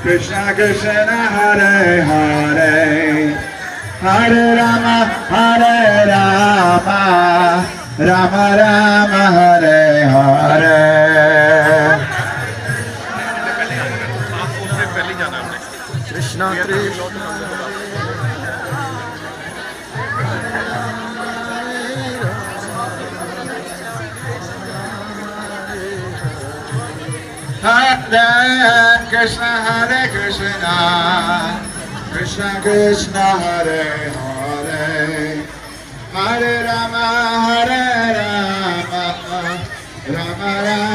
Krishna Krishna Hare Hare Hare Rama Rama Rama Hare Hare Krishna Krishna Hare Krishna Krishna Krishna Hare Hare Hare Rama Rama Rama